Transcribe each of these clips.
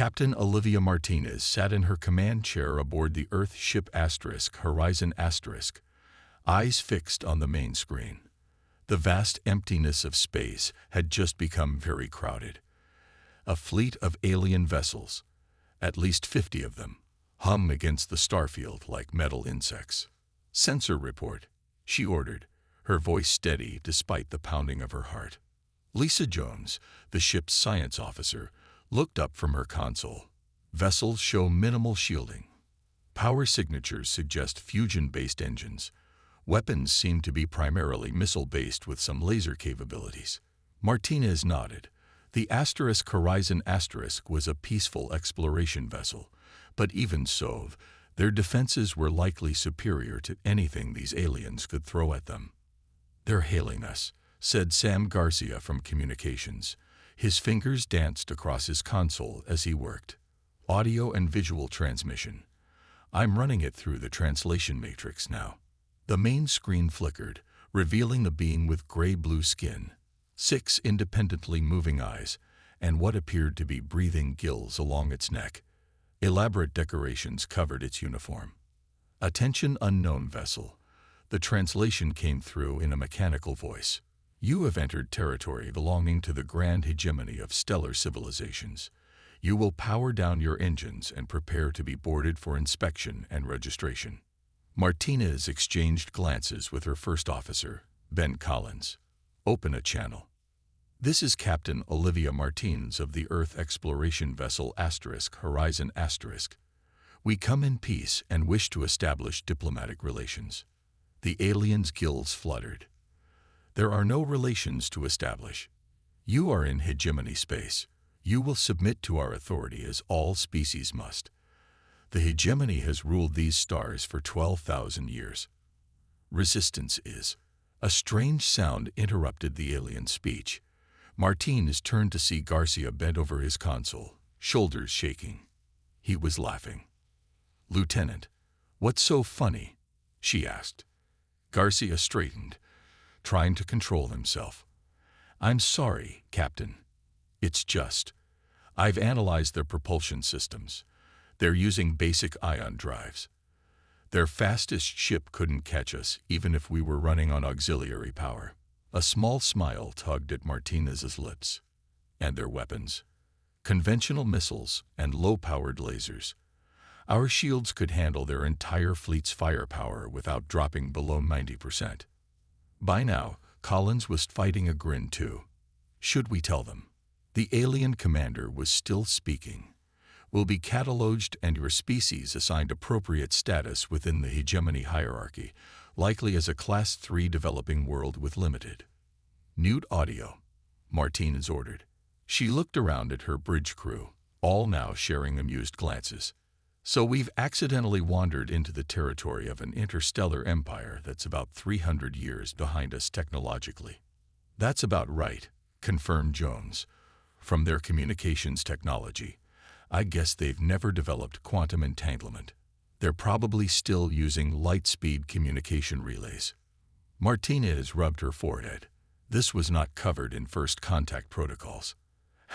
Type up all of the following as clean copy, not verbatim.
Captain Olivia Martinez sat in her command chair aboard the Earth ship Horizon *, eyes fixed on the main screen. The vast emptiness of space had just become very crowded. A fleet of alien vessels, at least 50 of them, hum against the starfield like metal insects. "Sensor report," she ordered, her voice steady despite the pounding of her heart. Lisa Jones, the ship's science officer, looked up from her console. Vessels show minimal shielding. Power signatures suggest fusion-based engines. Weapons seem to be primarily missile-based with some laser capabilities. Martinez nodded. The Horizon * was a peaceful exploration vessel, but even so, their defenses were likely superior to anything these aliens could throw at them. "They're hailing us," said Sam Garcia from Communications. His fingers danced across his console as he worked. "Audio and visual transmission. I'm running it through the translation matrix now." The main screen flickered, revealing the being with gray-blue skin, 6 independently moving eyes, and what appeared to be breathing gills along its neck. Elaborate decorations covered its uniform. "Attention unknown vessel." The translation came through in a mechanical voice. "You have entered territory belonging to the grand hegemony of stellar civilizations. You will power down your engines and prepare to be boarded for inspection and registration." Martinez exchanged glances with her first officer, Ben Collins. "Open a channel." "This is Captain Olivia Martinez of the Earth exploration vessel Horizon *. We come in peace and wish to establish diplomatic relations." The alien's gills fluttered. "There are no relations to establish. You are in hegemony space. You will submit to our authority as all species must. The hegemony has ruled these stars for 12,000 years. Resistance is." A strange sound interrupted the alien's speech. Martinez turned to see Garcia bent over his console, shoulders shaking. He was laughing. "Lieutenant, what's so funny?" she asked. Garcia straightened, trying to control himself. "I'm sorry, Captain. It's just, I've analyzed their propulsion systems. They're using basic ion drives. Their fastest ship couldn't catch us even if we were running on auxiliary power." A small smile tugged at Martinez's lips. "And their weapons? Conventional missiles and low-powered lasers. Our shields could handle their entire fleet's firepower without dropping below 90%. By now, Collins was fighting a grin too. "Should we tell them?" The alien commander was still speaking. "Will be cataloged and your species assigned appropriate status within the hegemony hierarchy, likely as a Class 3 developing world with limited." "Mute audio," Martinez ordered. She looked around at her bridge crew, all now sharing amused glances. "So we've accidentally wandered into the territory of an interstellar empire that's about 300 years behind us technologically." "That's about right," confirmed Jones. "From their communications technology, I guess they've never developed quantum entanglement. They're probably still using light-speed communication relays." Martinez rubbed her forehead. This was not covered in first contact protocols.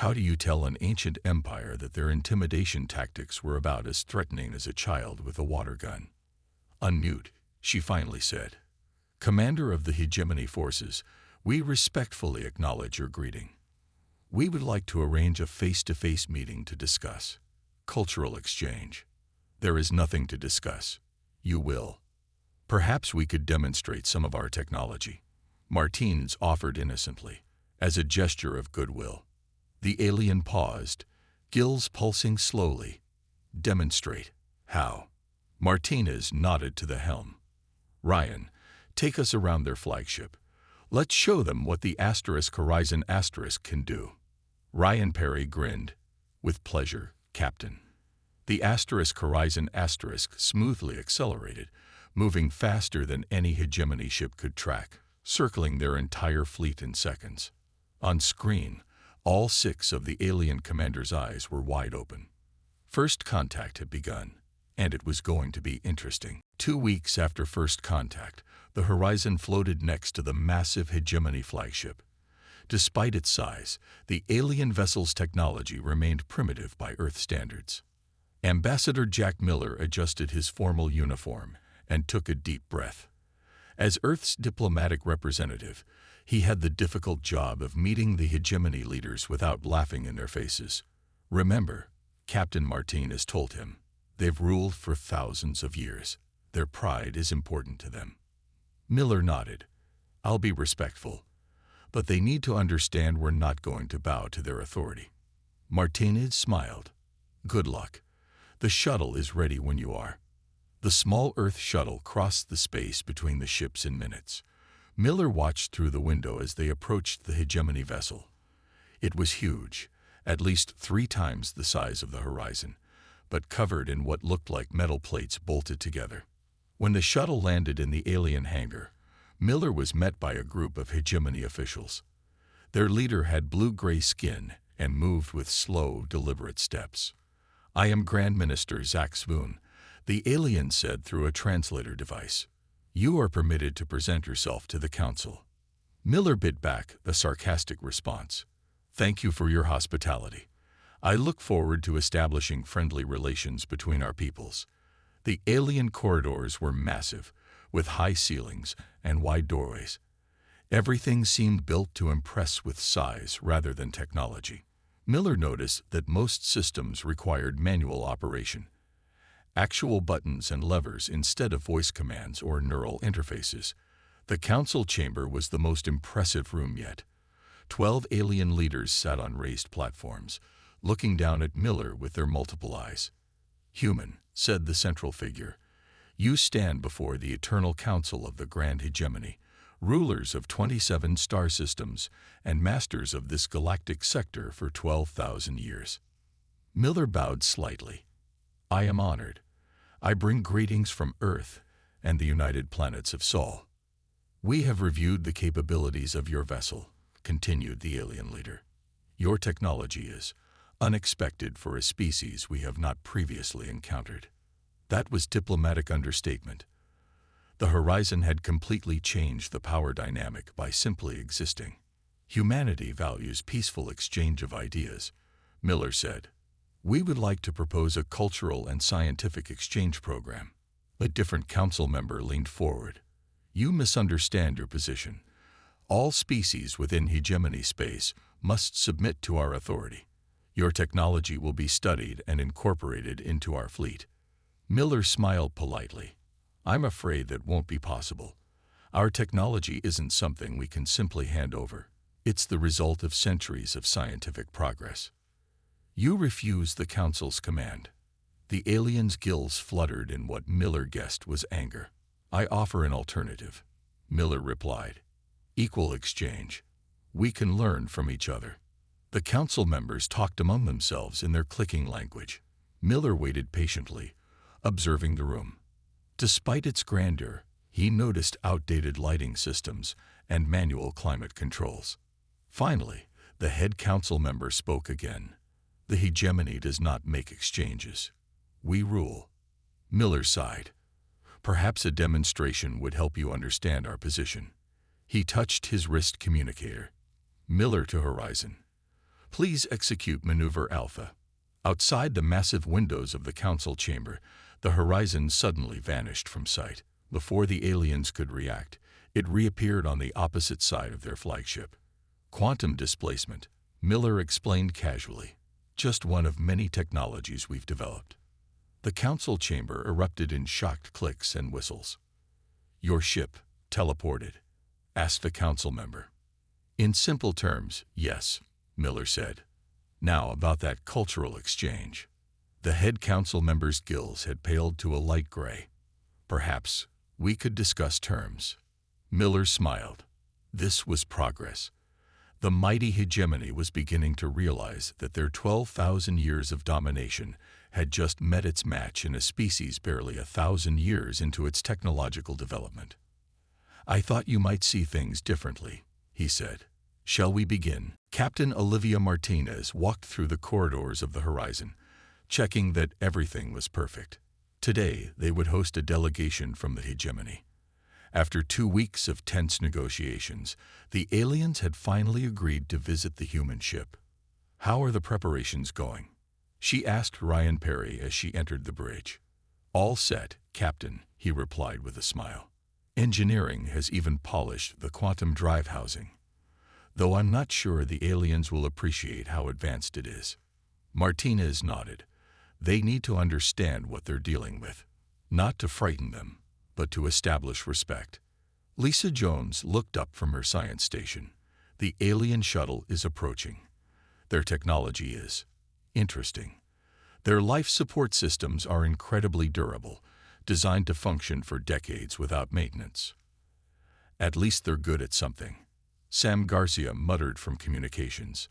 How do you tell an ancient empire that their intimidation tactics were about as threatening as a child with a water gun? "Unmute," she finally said. "Commander of the hegemony forces, we respectfully acknowledge your greeting. We would like to arrange a face-to-face meeting to discuss cultural exchange." "There is nothing to discuss. You will. Perhaps we could demonstrate some of our technology," Martinez offered innocently, as a gesture of goodwill. The alien paused, gills pulsing slowly. "Demonstrate? How?" Martinez nodded to the helm. "Ryan, take us around their flagship. Let's show them what the Horizon * can do." Ryan Perry grinned. "With pleasure, Captain." The Horizon * smoothly accelerated, moving faster than any hegemony ship could track, circling their entire fleet in seconds. On screen, all 6 of the alien commander's eyes were wide open. First contact had begun, and it was going to be interesting. 2 weeks after first contact, the Horizon floated next to the massive hegemony flagship. Despite its size, the alien vessel's technology remained primitive by Earth standards. Ambassador Jack Miller adjusted his formal uniform and took a deep breath. As Earth's diplomatic representative, he had the difficult job of meeting the hegemony leaders without laughing in their faces. "Remember," Captain Martinez told him, "they've ruled for thousands of years. Their pride is important to them." Miller nodded. "I'll be respectful, but they need to understand we're not going to bow to their authority." Martinez smiled. "Good luck. The shuttle is ready when you are." The small Earth shuttle crossed the space between the ships in minutes. Miller watched through the window as they approached the hegemony vessel. It was huge, at least 3 times the size of the Horizon, but covered in what looked like metal plates bolted together. When the shuttle landed in the alien hangar, Miller was met by a group of hegemony officials. Their leader had blue-gray skin and moved with slow, deliberate steps. "I am Grand Minister Zach Swoon," the alien said through a translator device. "You are permitted to present yourself to the council." Miller bit back a sarcastic response. "Thank you for your hospitality. I look forward to establishing friendly relations between our peoples." The alien corridors were massive, with high ceilings and wide doorways. Everything seemed built to impress with size rather than technology. Miller noticed that most systems required manual operation. Actual buttons and levers instead of voice commands or neural interfaces. The council chamber was the most impressive room yet. 12 alien leaders sat on raised platforms, looking down at Miller with their multiple eyes. "Human," said the central figure, "you stand before the eternal council of the Grand Hegemony, rulers of 27 star systems and masters of this galactic sector for 12,000 years." Miller bowed slightly. "I am honored. I bring greetings from Earth and the United Planets of Sol." "We have reviewed the capabilities of your vessel," continued the alien leader. "Your technology is unexpected for a species we have not previously encountered." That was diplomatic understatement. The Horizon had completely changed the power dynamic by simply existing. "Humanity values peaceful exchange of ideas," Miller said. "We would like to propose a cultural and scientific exchange program." A different council member leaned forward. "You misunderstand your position. All species within hegemony space must submit to our authority. Your technology will be studied and incorporated into our fleet." Miller smiled politely. "I'm afraid that won't be possible. Our technology isn't something we can simply hand over. It's the result of centuries of scientific progress." "You refuse the Council's command." The alien's gills fluttered in what Miller guessed was anger. "I offer an alternative," Miller replied. "Equal exchange. We can learn from each other." The council members talked among themselves in their clicking language. Miller waited patiently, observing the room. Despite its grandeur, he noticed outdated lighting systems and manual climate controls. Finally, the head council member spoke again. "The hegemony does not make exchanges. We rule." Miller sighed. "Perhaps a demonstration would help you understand our position." He touched his wrist communicator. Miller to Horizon. "Please execute Maneuver Alpha." Outside the massive windows of the council chamber, the Horizon suddenly vanished from sight. Before the aliens could react, it reappeared on the opposite side of their flagship. "Quantum displacement," Miller explained casually. "Just one of many technologies we've developed." The council chamber erupted in shocked clicks and whistles. "Your ship teleported?" asked the council member. "In simple terms, yes," Miller said. "Now about that cultural exchange." The head council member's gills had paled to a light gray. "Perhaps we could discuss terms." Miller smiled. This was progress. The mighty hegemony was beginning to realize that their 12,000 years of domination had just met its match in a species barely 1,000 years into its technological development. "I thought you might see things differently," he said. "Shall we begin?" Captain Olivia Martinez walked through the corridors of the Horizon, checking that everything was perfect. Today, they would host a delegation from the hegemony. After 2 weeks of tense negotiations, the aliens had finally agreed to visit the human ship. "How are the preparations going?" she asked Ryan Perry as she entered the bridge. "All set, Captain," he replied with a smile. "Engineering has even polished the quantum drive housing, though I'm not sure the aliens will appreciate how advanced it is." Martinez nodded. They need to understand what they're dealing with, not to frighten them, but to establish respect. Lisa Jones looked up from her science station. The alien shuttle is approaching. Their technology is interesting. Their life support systems are incredibly durable, designed to function for decades without maintenance. "At least they're good at something," Sam Garcia muttered from communications.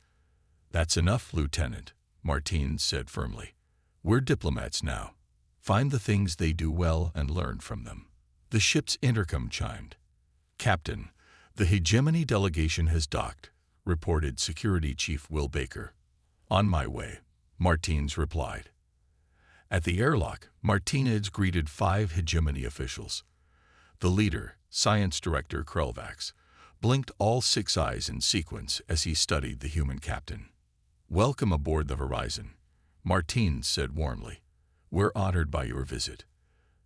"That's enough, Lieutenant," Martinez said firmly. "We're diplomats now. Find the things they do well and learn from them." The ship's intercom chimed. "Captain, the Hegemony delegation has docked," reported Security Chief Will Baker. "On my way," Martinez replied. At the airlock, Martinez greeted 5 Hegemony officials. The leader, Science Director Krelvax, blinked all 6 eyes in sequence as he studied the human captain. "Welcome aboard the Horizon," Martinez said warmly. "We're honored by your visit."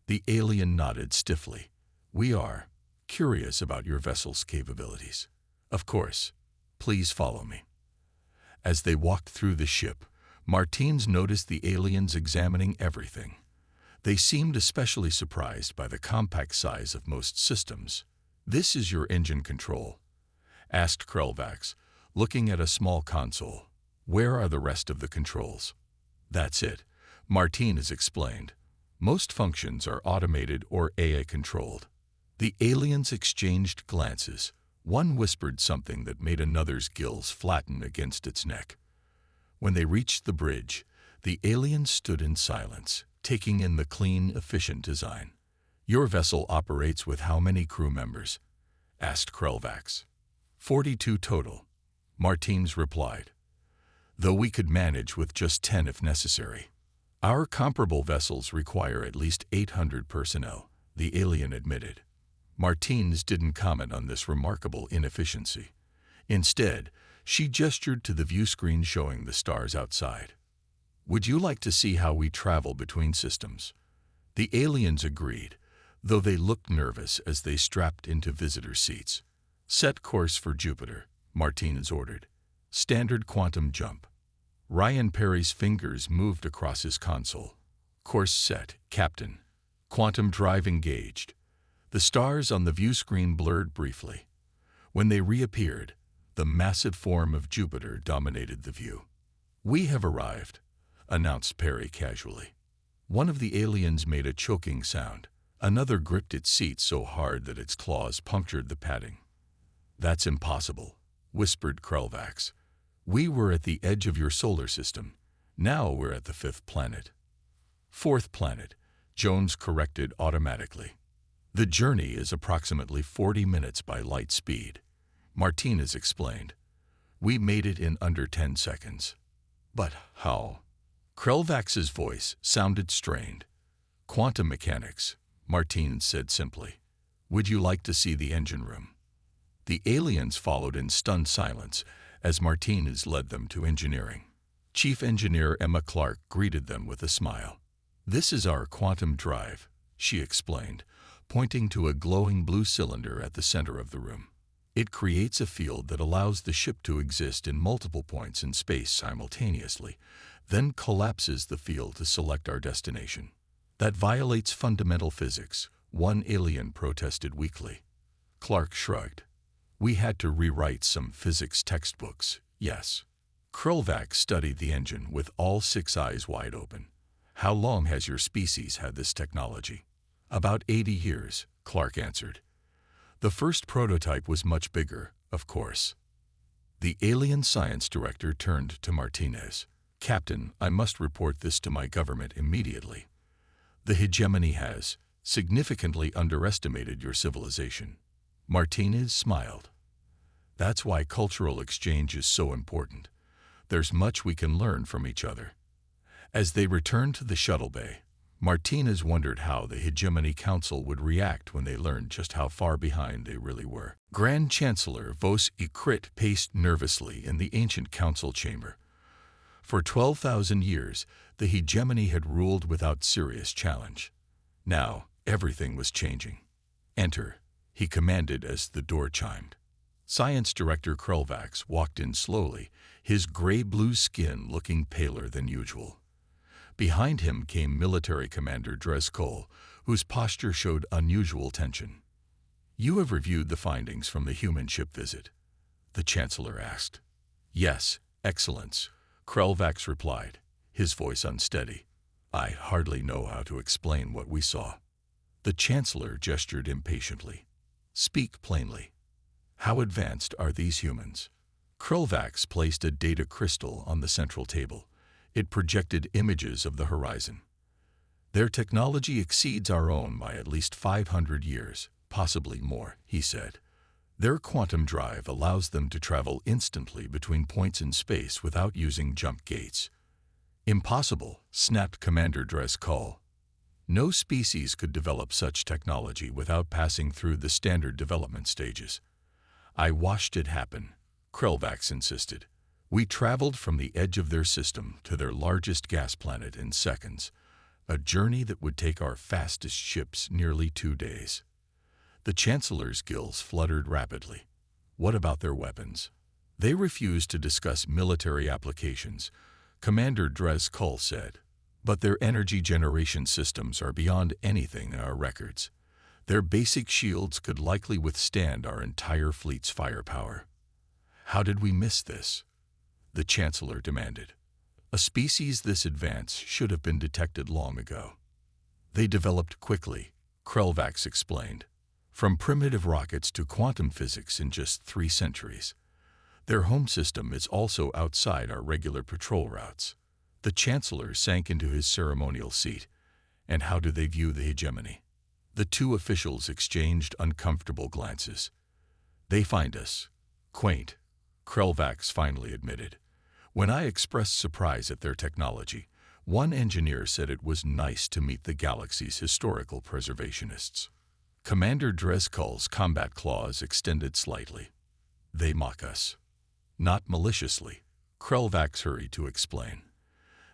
The alien nodded stiffly. "We are curious about your vessel's capabilities." "Of course. Please follow me." As they walked through the ship, Martinez noticed the aliens examining everything. They seemed especially surprised by the compact size of most systems. "This is your engine control?" asked Krelvax, looking at a small console. "Where are the rest of the controls?" "That's it," Martinez explained. "Most functions are automated or AI-controlled." The aliens exchanged glances. One whispered something that made another's gills flatten against its neck. When they reached the bridge, the aliens stood in silence, taking in the clean, efficient design. "Your vessel operates with how many crew members?" asked Krelvax. 42 total," Martinez replied, "though we could manage with just 10 if necessary." "Our comparable vessels require at least 800 personnel," the alien admitted. Martinez didn't comment on this remarkable inefficiency. Instead, she gestured to the view screen showing the stars outside. "Would you like to see how we travel between systems?" The aliens agreed, though they looked nervous as they strapped into visitor seats. "Set course for Jupiter," Martinez ordered. "Standard quantum jump." Ryan Perry's fingers moved across his console. "Course set, Captain. Quantum drive engaged." The stars on the view screen blurred briefly. When they reappeared, the massive form of Jupiter dominated the view. "We have arrived," announced Perry casually. One of the aliens made a choking sound. Another gripped its seat so hard that its claws punctured the padding. "That's impossible," whispered Krelvax. "We were at the edge of your solar system. Now we're at the 5th planet." "4th planet," Jones corrected automatically. "The journey is approximately 40 minutes by light speed," Martinez explained. "We made it in under 10 seconds. "But how?" Krelvax's voice sounded strained. "Quantum mechanics," Martinez said simply. "Would you like to see the engine room?" The aliens followed in stunned silence as Martinez led them to engineering. Chief Engineer Emma Clark greeted them with a smile. "This is our quantum drive," she explained, pointing to a glowing blue cylinder at the center of the room. "It creates a field that allows the ship to exist in multiple points in space simultaneously, then collapses the field to select our destination. That violates fundamental physics," one alien protested weakly. Clark shrugged. "We had to rewrite some physics textbooks, yes." Krelvax studied the engine with all 6 eyes wide open. "How long has your species had this technology?" "About 80 years, Clark answered. "The first prototype was much bigger, of course." The alien science director turned to Martinez. "Captain, I must report this to my government immediately. The Hegemony has significantly underestimated your civilization." Martinez smiled. "That's why cultural exchange is so important. There's much we can learn from each other." As they returned to the shuttle bay, Martinez wondered how the Hegemony Council would react when they learned just how far behind they really were. Grand Chancellor Vos Ikrit paced nervously in the ancient council chamber. For 12,000 years, the hegemony had ruled without serious challenge. Now, everything was changing. "Enter," he commanded as the door chimed. Science Director Krulvax walked in slowly, his gray-blue skin looking paler than usual. Behind him came Military Commander Dreskol, whose posture showed unusual tension. "You have reviewed the findings from the human ship visit?" the Chancellor asked. "Yes, Excellence," Krulvax replied, his voice unsteady. "I hardly know how to explain what we saw." The Chancellor gestured impatiently. "Speak plainly. How advanced are these humans?" Krulvax placed a data crystal on the central table. It projected images of the horizon. "Their technology exceeds our own by at least 500 years, possibly more," he said. "Their quantum drive allows them to travel instantly between points in space without using jump gates." "Impossible," snapped Commander Dreskol. "No species could develop such technology without passing through the standard development stages." "I watched it happen," Krulvax insisted. "We traveled from the edge of their system to their largest gas planet in seconds, a journey that would take our fastest ships nearly 2 days." The Chancellor's gills fluttered rapidly. "What about their weapons?" "They refused to discuss military applications," Commander Dreskol said. "But their energy generation systems are beyond anything in our records. Their basic shields could likely withstand our entire fleet's firepower." "How did we miss this?" the Chancellor demanded. "A species this advanced should have been detected long ago." "They developed quickly," Krulvax explained. "From primitive rockets to quantum physics in just 3 centuries. Their home system is also outside our regular patrol routes." The Chancellor sank into his ceremonial seat. "And how do they view the hegemony?" The two officials exchanged uncomfortable glances. "They find us quaint," Krulvax finally admitted. "When I expressed surprise at their technology, one engineer said it was nice to meet the galaxy's historical preservationists." Commander Dreskol's combat claws extended slightly. "They mock us." "Not maliciously," Krulvax hurried to explain.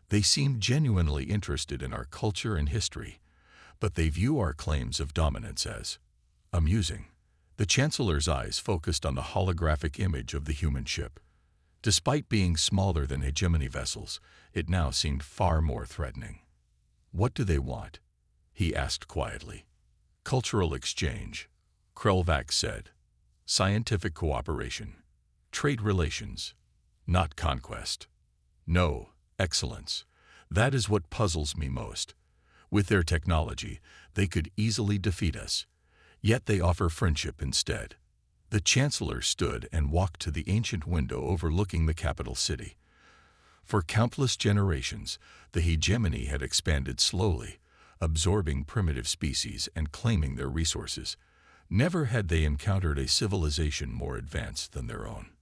"They seem genuinely interested in our culture and history, but they view our claims of dominance as amusing." The Chancellor's eyes focused on the holographic image of the human ship. Despite being smaller than hegemony vessels, it now seemed far more threatening. "What do they want?" he asked quietly. "Cultural exchange," Krulvax said. "Scientific cooperation. Trade relations. Not conquest." "No, Excellence. That is what puzzles me most. With their technology, they could easily defeat us. Yet they offer friendship instead." The Chancellor stood and walked to the ancient window overlooking the capital city. For countless generations, the hegemony had expanded slowly, absorbing primitive species and claiming their resources. Never had they encountered a civilization more advanced than their own.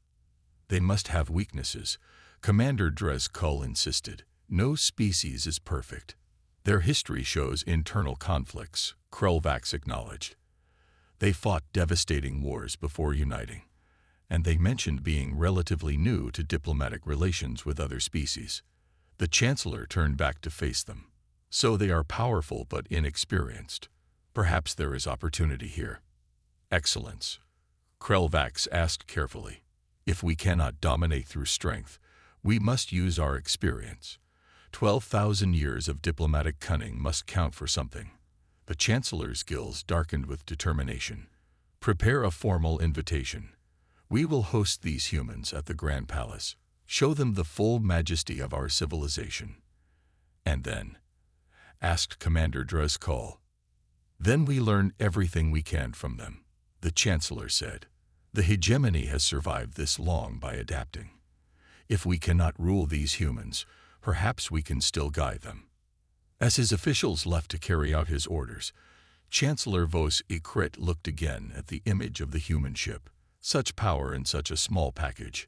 "They must have weaknesses," Commander Dreskol insisted. "No species is perfect." "Their history shows internal conflicts," Krulvax acknowledged. "They fought devastating wars before uniting, and they mentioned being relatively new to diplomatic relations with other species." The Chancellor turned back to face them. "So they are powerful but inexperienced. Perhaps there is opportunity here." "Excellence," Krulvax asked carefully. "If we cannot dominate through strength, we must use our experience. 12,000 years of diplomatic cunning must count for something." The Chancellor's gills darkened with determination. "Prepare a formal invitation. We will host these humans at the Grand Palace. Show them the full majesty of our civilization." "And then?" asked Commander Dreskol. "Then we learn everything we can from them," the Chancellor said. "The hegemony has survived this long by adapting. If we cannot rule these humans, perhaps we can still guide them." As his officials left to carry out his orders, Chancellor Vos Ikrit looked again at the image of the human ship. Such power in such a small package.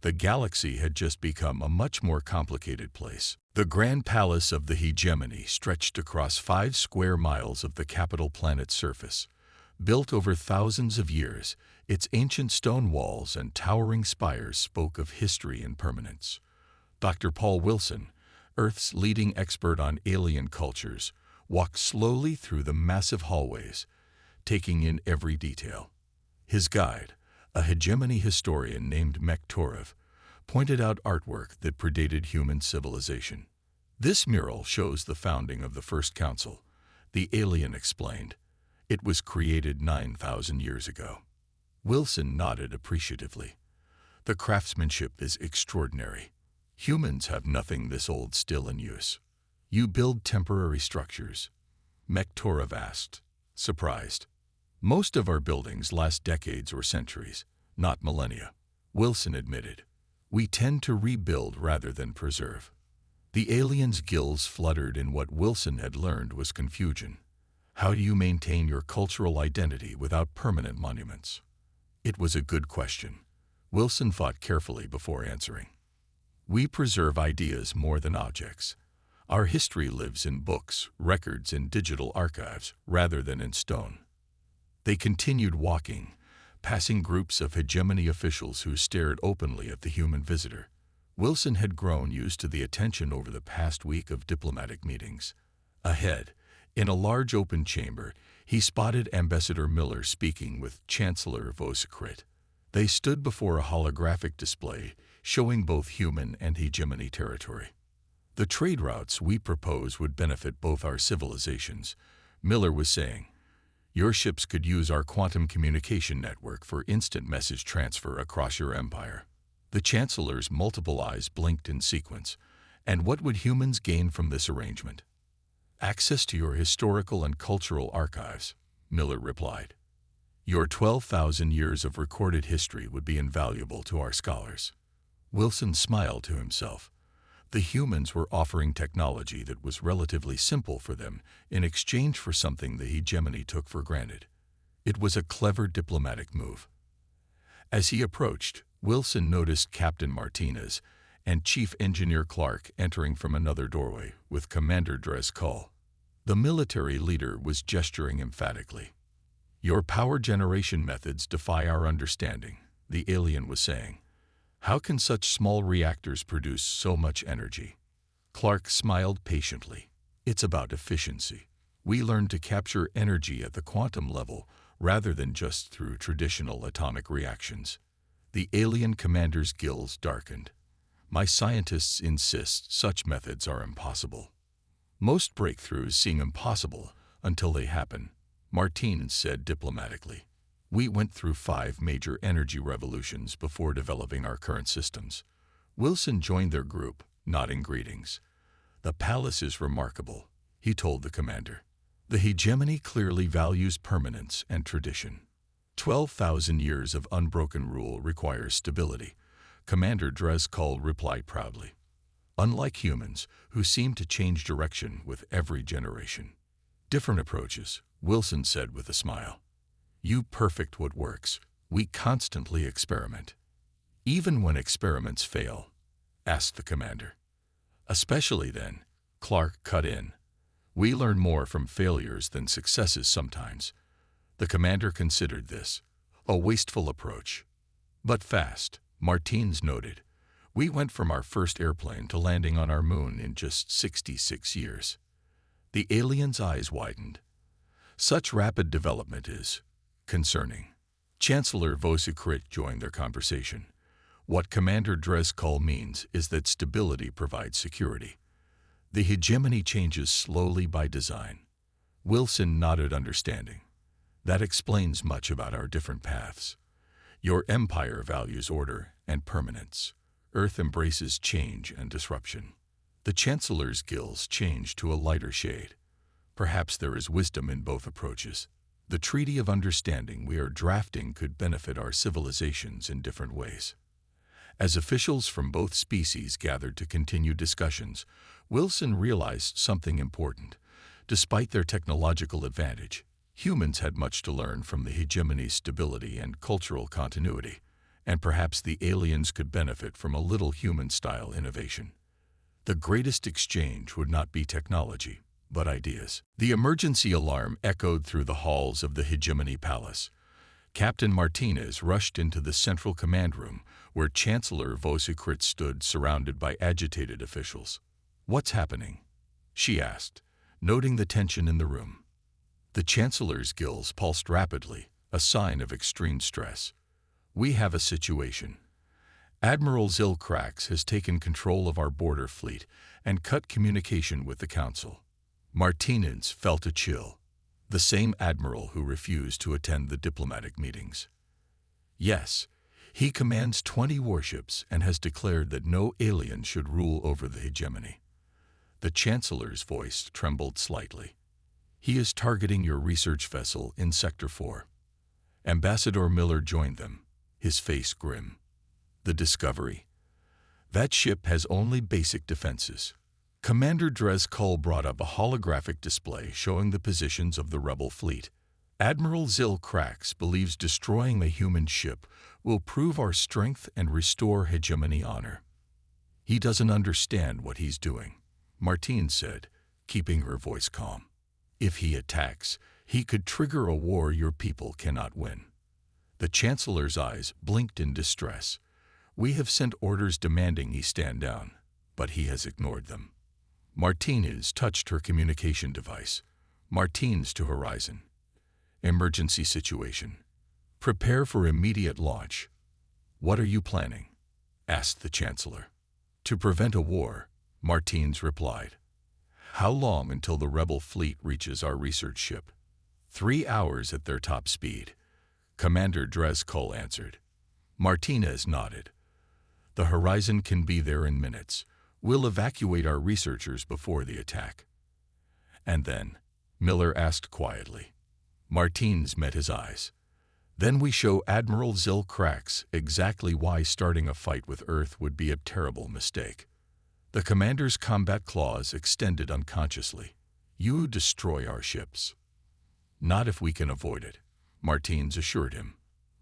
The galaxy had just become a much more complicated place. The Grand Palace of the Hegemony stretched across 5 square miles of the capital planet's surface. Built over thousands of years, its ancient stone walls and towering spires spoke of history and permanence. Dr. Paul Wilson, Earth's leading expert on alien cultures, walked slowly through the massive hallways, taking in every detail. His guide, a hegemony historian named Mektorov, pointed out artwork that predated human civilization. "This mural shows the founding of the First Council," the alien explained. "It was created 9,000 years ago." Wilson nodded appreciatively. "The craftsmanship is extraordinary. Humans have nothing this old still in use." "You build temporary structures?" Mektorov asked, surprised. "Most of our buildings last decades or centuries, not millennia," Wilson admitted. "We tend to rebuild rather than preserve." The alien's gills fluttered in what Wilson had learned was confusion. "How do you maintain your cultural identity without permanent monuments?" It was a good question. Wilson thought carefully before answering. "We preserve ideas more than objects. Our history lives in books, records, and digital archives rather than in stone." They continued walking, passing groups of hegemony officials who stared openly at the human visitor. Wilson had grown used to the attention over the past week of diplomatic meetings. Ahead, in a large open chamber, he spotted Ambassador Miller speaking with Chancellor Vosekrit. They stood before a holographic display showing both human and hegemony territory. "The trade routes we propose would benefit both our civilizations," Miller was saying. "Your ships could use our quantum communication network for instant message transfer across your empire." The Chancellor's multiple eyes blinked in sequence. "And what would humans gain from this arrangement?" "Access to your historical and cultural archives," Miller replied. "Your 12,000 years of recorded history would be invaluable to our scholars." Wilson smiled to himself. The humans were offering technology that was relatively simple for them in exchange for something the hegemony took for granted. It was a clever diplomatic move. As he approached, Wilson noticed Captain Martinez and Chief Engineer Clark entering from another doorway with Commander Dreskull. The military leader was gesturing emphatically. "Your power generation methods defy our understanding," the alien was saying. "How can such small reactors produce so much energy?" Clark smiled patiently. "It's about efficiency. We learned to capture energy at the quantum level rather than just through traditional atomic reactions." The alien commander's gills darkened. "My scientists insist such methods are impossible." "Most breakthroughs seem impossible until they happen," Martinez said diplomatically. "We went through 5 major energy revolutions before developing our current systems." Wilson joined their group, nodding greetings. "The palace is remarkable," he told the commander. "The hegemony clearly values permanence and tradition. 12,000 years of unbroken rule requires stability," Commander Dreskull replied proudly. "Unlike humans, who seem to change direction with every generation." "Different approaches," Wilson said with a smile. "You perfect what works. We constantly experiment." "Even when experiments fail?" asked the commander. "Especially then," Clark cut in. "We learn more from failures than successes sometimes." The commander considered this. "A wasteful approach." "But fast," Martinez noted. "We went from our first airplane to landing on our moon in just 66 years. The alien's eyes widened. "Such rapid development is concerning." Chancellor Vosekrit joined their conversation. "What Commander Dreskull means is that stability provides security. The hegemony changes slowly by design." Wilson nodded understanding. "That explains much about our different paths. Your empire values order and permanence. Earth embraces change and disruption." The Chancellor's gills changed to a lighter shade. "Perhaps there is wisdom in both approaches. The treaty of understanding we are drafting could benefit our civilizations in different ways." As officials from both species gathered to continue discussions, Wilson realized something important. Despite their technological advantage, humans had much to learn from the hegemony's stability and cultural continuity. and perhaps the aliens could benefit from a little human-style innovation. The greatest exchange would not be technology, but ideas. The emergency alarm echoed through the halls of the Hegemony Palace. Captain Martinez rushed into the central command room, where Chancellor Vosikrit stood surrounded by agitated officials. "What's happening?" she asked, noting the tension in the room. The Chancellor's gills pulsed rapidly, a sign of extreme stress. "We have a situation. Admiral Zilkrax has taken control of our border fleet and cut communication with the Council." Martinez felt a chill. The same admiral who refused to attend the diplomatic meetings. "Yes, he commands 20 warships and has declared that no alien should rule over the hegemony." The Chancellor's voice trembled slightly. "He is targeting your research vessel in Sector 4. Ambassador Miller joined them, his face grim. "The Discovery? That ship has only basic defenses." Commander Drezkul brought up a holographic display showing the positions of the rebel fleet. "Admiral Zilkrax believes destroying a human ship will prove our strength and restore hegemony honor." "He doesn't understand what he's doing," Martine said, keeping her voice calm. "If he attacks, he could trigger a war your people cannot win." The Chancellor's eyes blinked in distress. "We have sent orders demanding he stand down, but he has ignored them." Martinez touched her communication device. "Martinez to Horizon. Emergency situation. Prepare for immediate launch." "What are you planning?" asked the Chancellor. "To prevent a war," Martinez replied. "How long until the rebel fleet reaches our research ship?" 3 hours at their top speed," Commander Drezkul answered. Martinez nodded. "The Horizon can be there in minutes. We'll evacuate our researchers before the attack." "And then?" Miller asked quietly. Martinez met his eyes. "Then we show Admiral Zilkrax exactly why starting a fight with Earth would be a terrible mistake." The commander's combat claws extended unconsciously. "You destroy our ships." "Not if we can avoid it," Martinez assured him.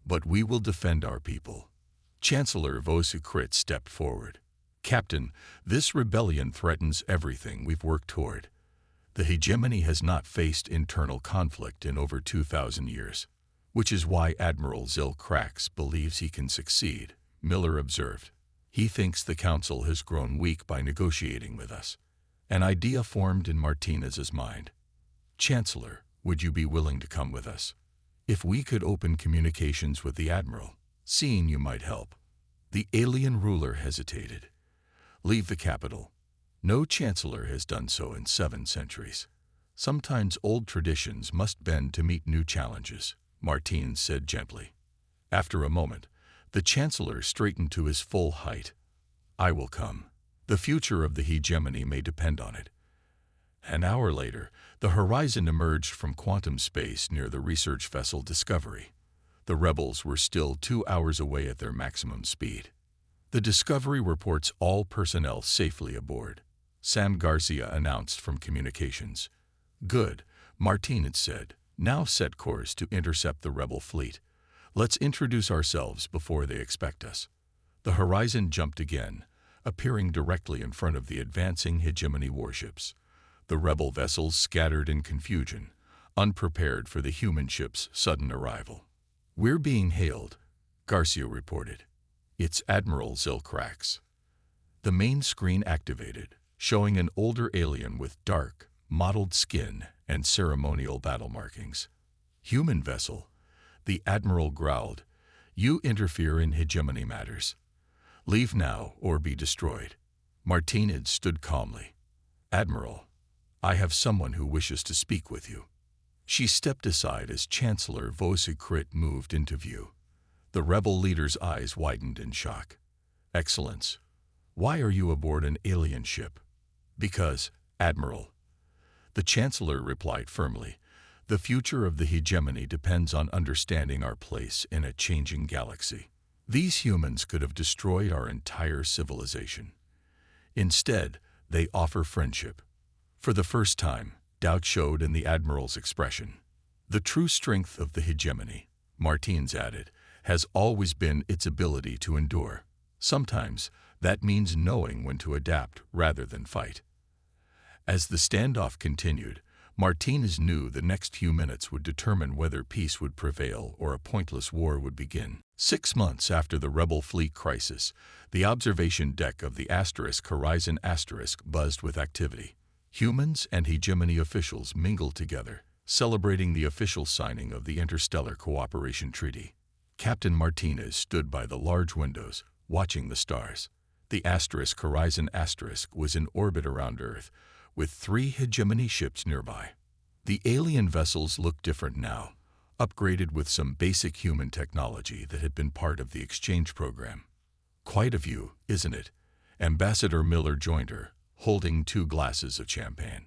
"But we will defend our people." Chancellor Vosikrit stepped forward. "Captain, this rebellion threatens everything we've worked toward. The hegemony has not faced internal conflict in over 2,000 years, which is why Admiral Zilkrax believes he can succeed," Miller observed. "He thinks the Council has grown weak by negotiating with us." An idea formed in Martinez's mind. "Chancellor, would you be willing to come with us? If we could open communications with the Admiral, seeing you might help." The alien ruler hesitated. "Leave the capital. No chancellor has done so in 7 centuries. Sometimes old traditions must bend to meet new challenges," Martinez said gently. After a moment, the chancellor straightened to his full height. "I will come. The future of the hegemony may depend on it." An hour later, the Horizon emerged from quantum space near the research vessel Discovery. The rebels were still 2 hours away at their maximum speed. "The Discovery reports all personnel safely aboard," Sam Garcia announced from communications. "Good," Martinez said. "Now set course to intercept the rebel fleet. Let's introduce ourselves before they expect us." The Horizon jumped again, appearing directly in front of the advancing hegemony warships. The rebel vessels scattered in confusion, unprepared for the human ship's sudden arrival. "We're being hailed," Garcia reported. "It's Admiral Zilkrax." The main screen activated, showing an older alien with dark, mottled skin and ceremonial battle markings. "Human vessel," the Admiral growled. "You interfere in hegemony matters. Leave now or be destroyed." Martinez stood calmly. "Admiral, I have someone who wishes to speak with you." She stepped aside as Chancellor Vosikrit moved into view. The rebel leader's eyes widened in shock. "Excellence, why are you aboard an alien ship?" "Because, Admiral." The Chancellor replied firmly, "The future of the hegemony depends on understanding our place in a changing galaxy. These humans could have destroyed our entire civilization. Instead, they offer friendship." For the first time, doubt showed in the Admiral's expression. "The true strength of the hegemony," Martinez added, has always been its ability to endure. Sometimes, that means knowing when to adapt rather than fight. As the standoff continued, Martinez knew the next few minutes would determine whether peace would prevail or a pointless war would begin. 6 months after the rebel fleet crisis, the observation deck of the Horizon buzzed with activity. Humans and hegemony officials mingled together, celebrating the official signing of the Interstellar Cooperation Treaty. Captain Martinez stood by the large windows, watching the stars. The Horizon was in orbit around Earth, with 3 hegemony ships nearby. The alien vessels looked different now, upgraded with some basic human technology that had been part of the exchange program. "Quite a view, isn't it?" Ambassador Miller joined her, holding 2 glasses of champagne.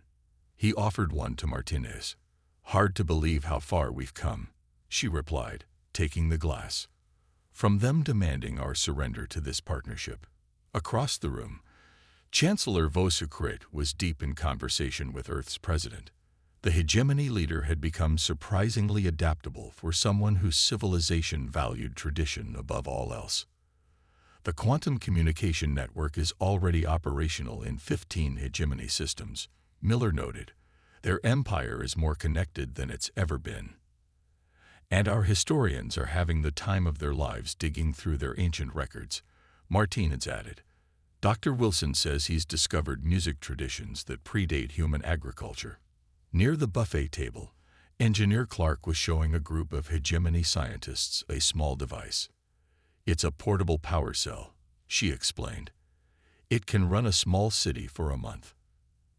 He offered one to Martinez. "Hard to believe how far we've come," she replied, taking the glass. "From them demanding our surrender to this partnership." Across the room, Chancellor Vosukrit was deep in conversation with Earth's president. The hegemony leader had become surprisingly adaptable for someone whose civilization valued tradition above all else. "The quantum communication network is already operational in 15 hegemony systems," Miller noted. "Their empire is more connected than it's ever been. And our historians are having the time of their lives digging through their ancient records," Martinez added. "Dr. Wilson says he's discovered music traditions that predate human agriculture." Near the buffet table, Engineer Clark was showing a group of hegemony scientists a small device. "It's a portable power cell," she explained. "It can run a small city for a month."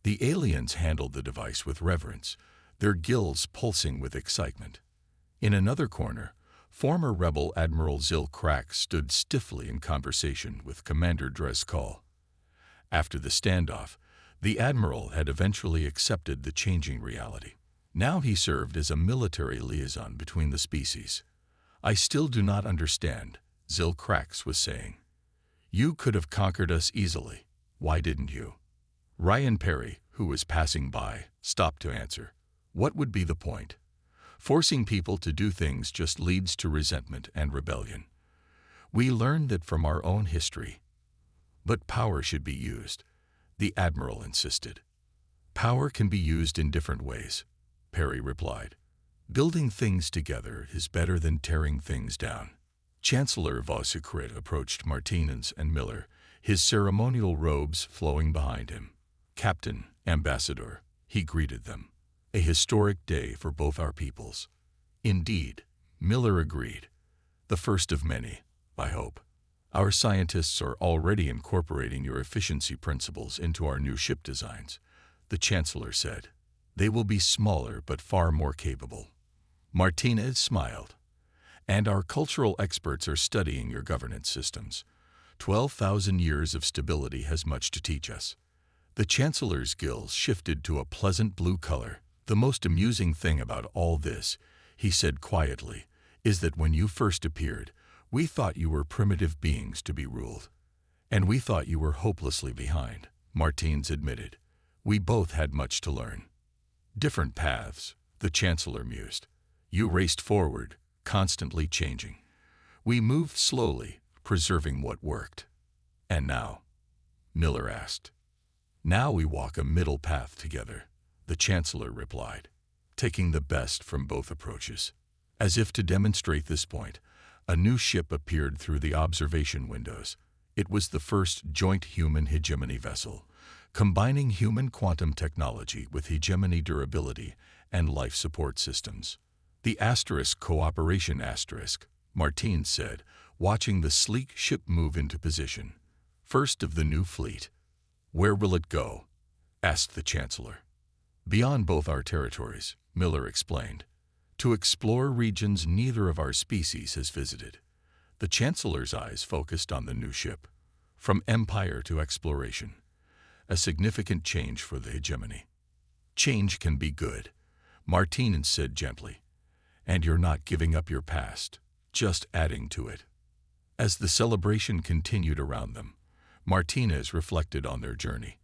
The aliens handled the device with reverence, their gills pulsing with excitement. In another corner, former rebel Admiral Zil Krax stood stiffly in conversation with Commander Dreskal. After the standoff, the Admiral had eventually accepted the changing reality. Now he served as a military liaison between the species. "I still do not understand," Zil Krax was saying. "You could have conquered us easily. Why didn't you?" Ryan Perry, who was passing by, stopped to answer. "What would be the point? Forcing people to do things just leads to resentment and rebellion. We learned that from our own history. But power should be used," the Admiral insisted. "Power can be used in different ways," Perry replied. "Building things together is better than tearing things down." Chancellor Vosukrit approached Martinez and Miller, his ceremonial robes flowing behind him. "Captain, Ambassador," he greeted them. "A historic day for both our peoples." "Indeed," Miller agreed. "The first of many, I hope. Our scientists are already incorporating your efficiency principles into our new ship designs," the Chancellor said. "They will be smaller but far more capable." Martinez smiled. "And our cultural experts are studying your governance systems. 12,000 years of stability has much to teach us." The Chancellor's gills shifted to a pleasant blue color. "The most amusing thing about all this," he said quietly, "is that when you first appeared, we thought you were primitive beings to be ruled. And we thought you were hopelessly behind," Martinez admitted. "We both had much to learn." "Different paths," the Chancellor mused. "You raced forward, constantly changing. We moved slowly, preserving what worked." "And now?" Miller asked. "Now we walk a middle path together," the Chancellor replied, taking the best from both approaches. As if to demonstrate this point, a new ship appeared through the observation windows. It was the first joint human hegemony vessel, combining human quantum technology with hegemony durability and life support systems. "The Cooperation Martinez said, watching the sleek ship move into position. "First of the new fleet." "Where will it go?" asked the Chancellor. "Beyond both our territories," Miller explained, "to explore regions neither of our species has visited." The Chancellor's eyes focused on the new ship. From empire to exploration. A significant change for the hegemony. "Change can be good," Martinez said gently. "And you're not giving up your past, just adding to it." As the celebration continued around them, Martinez reflected on their journey.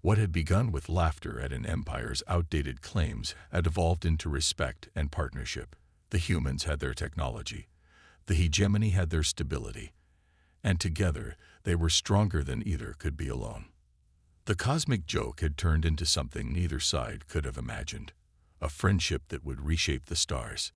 What had begun with laughter at an empire's outdated claims had evolved into respect and partnership. The humans had their technology. The hegemony had their stability, and together they were stronger than either could be alone. The cosmic joke had turned into something neither side could have imagined, a friendship that would reshape the stars.